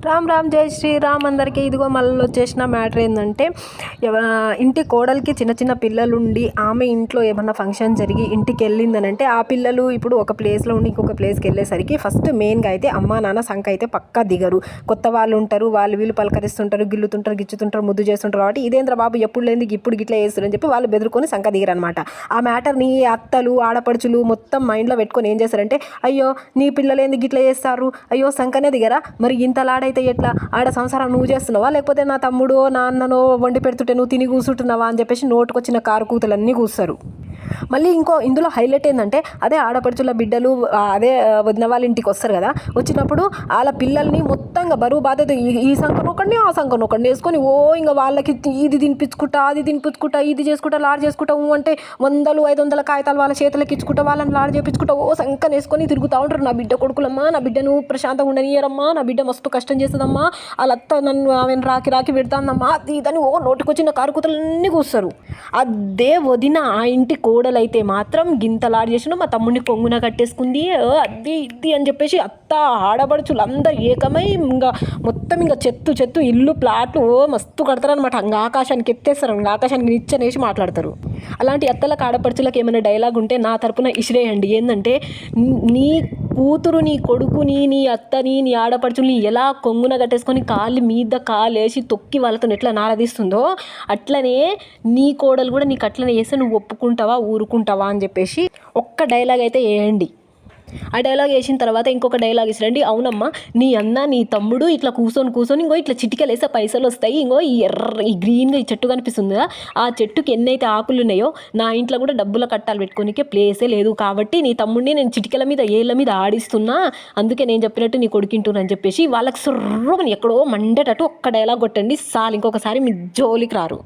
రామ్ రామ్ జై శ్రీరామ్ అందరికీ. ఇదిగో మళ్ళీ వచ్చేసిన మ్యాటర్ ఏంటంటే, ఇంటి కోడలికి చిన్న చిన్న పిల్లలుండి ఆమె ఇంట్లో ఏమన్నా ఫంక్షన్ జరిగి ఇంటికి వెళ్ళిందనంటే ఆ పిల్లలు ఇప్పుడు ఒక ప్లేస్లో ఉండి ఇంకొక ప్లేస్కి వెళ్ళేసరికి ఫస్ట్ మెయిన్గా అయితే అమ్మా నాన్న సంఖ అయితే పక్కా దిగరు. కొత్త వాళ్ళు ఉంటారు, వాళ్ళు వీళ్ళు పలకరిస్తుంటారు, గిల్లుతుంటారు, గిచ్చుతుంటారు, ముద్దు చేస్తుంటారు. కాబట్టి ఇదేంద్ర బాబు ఎప్పుడు లేని ఇప్పుడు గిట్లా చేస్తారు అని చెప్పి వాళ్ళు బెదురుకొని సంఖ దిగరు అనమాట. ఆ మ్యాటర్ని అత్తలు ఆడపడుచులు మొత్తం మైండ్లో పెట్టుకొని ఏం చేస్తారంటే, అయ్యో నీ పిల్లలేంది గిట్లా చేస్తారు, అయ్యో సంఖనే దిగరా, మరి ఇంతలాడైతే ఎట్లా, ఆడ సంసారం నువ్వు చేస్తున్నావా లేకపోతే నా తమ్ముడో నా అన్ననో వండి పెడుతుంటే నువ్వు తిని కూర్చుంటున్నావా అని చెప్పేసి నోటుకొచ్చిన కారు కూతులన్నీ కూస్తారు. మళ్ళీ ఇందులో హైలైట్ ఏంటంటే, అదే ఆడపడుచుల బిడ్డలు అదే వదిన వాళ్ళ ఇంటికి వస్తారు కదా, వచ్చినప్పుడు వాళ్ళ పిల్లల్ని మొత్తంగా బరువు బాధ్యత ఈ సంకనొకండి ఆ సంకనొకండి వేసుకొని ఇంకా వాళ్ళకి ఇది తినిపించుకుంటా అది తినిపించుకుంటా ఇది చేసుకుంటా లాడ్ చేసుకుంటా అంటే 100-500 కాగితాలు వాళ్ళ చేతులకి ఇచ్చుకుంటా వాళ్ళని లాడ్ చేయించుకుంటా సంకన వేసుకొని తిరుగుతూ ఉంటారు. నా బిడ్డ కొడుకులమ్మా, నా బిడ్డను ప్రశాంతంగా ఉండనియరమ్మా, నా బిడ్డ మస్తు కష్టం చేస్తుందమ్మా, వాళ్ళ అత్త నన్ను ఆమెను రాకి పెడతాందమ్మా, ఇదని నోటికొచ్చిన కారుకూతలన్నీ కూస్తారు. అదే వదిన ఆ ఇంటి కోడలైతే మాత్రం గింతలాడి చేసిన మా తమ్ముడిని కొంగున కట్టేసుకుంది అది ఇది అని చెప్పేసి అత్త ఆడబడుచులు అందరు ఏకమై మొత్తం చెత్త ఇల్లు ప్లాట్లు మస్తు కడతారనమాట. ఆకాశానికి ఎత్తేస్తారు, ఆకాశానికి నిచ్చనేసి మాట్లాడతారు. అలాంటి అత్తలకు ఆడపడుచులకు ఏమైనా డైలాగ్ ఉంటే నా తరపున ఇసిరేయండి. ఏంటంటే, నీ కూతురు నీ కొడుకుని నీ అత్తని నీ ఆడపడుచుని ఎలా కొంగున కట్టేసుకొని కాళ్ళు మీద కాలేసి తొక్కి వాళ్ళతో ఎట్లా నారదీస్తుందో అట్లనే నీ కోడలు కూడా నీకు అట్లనే చేస్తే నువ్వు ఒప్పుకుంటావా ఊరుకుంటావా అని చెప్పేసి ఒక్క డైలాగ్ అయితే వేయండి. ఆ డైలాగ్ వేసిన తర్వాత ఇంకొక డైలాగ్ ఇస్తారండి, అవునమ్మా నీ అన్న నీ తమ్ముడు ఇట్లా కూర్చొని ఇంకో ఇట్లా చిటికలు వేస్తే పైసలు వస్తాయి, ఇంకో ఈ గ్రీన్గా ఈ చెట్టు కనిపిస్తుంది కదా, ఆ చెట్టుకి ఎన్నైతే ఆకులు ఉన్నాయో నా ఇంట్లో కూడా డబ్బుల కట్టాలు పెట్టుకోనికే ప్లేసే లేదు, కాబట్టి నీ తమ్ముడిని నేను చిటికల మీద ఏళ్ళ మీద ఆడిస్తున్నా, అందుకే నేను చెప్పినట్టు నీ కొడుకింటున్నా అని చెప్పేసి వాళ్ళకి సొర్రమని ఎక్కడో మండేటట్టు ఒక్క డైలాగ్ కొట్టండి చాలు, ఇంకొకసారి మీ జోలికి రారు.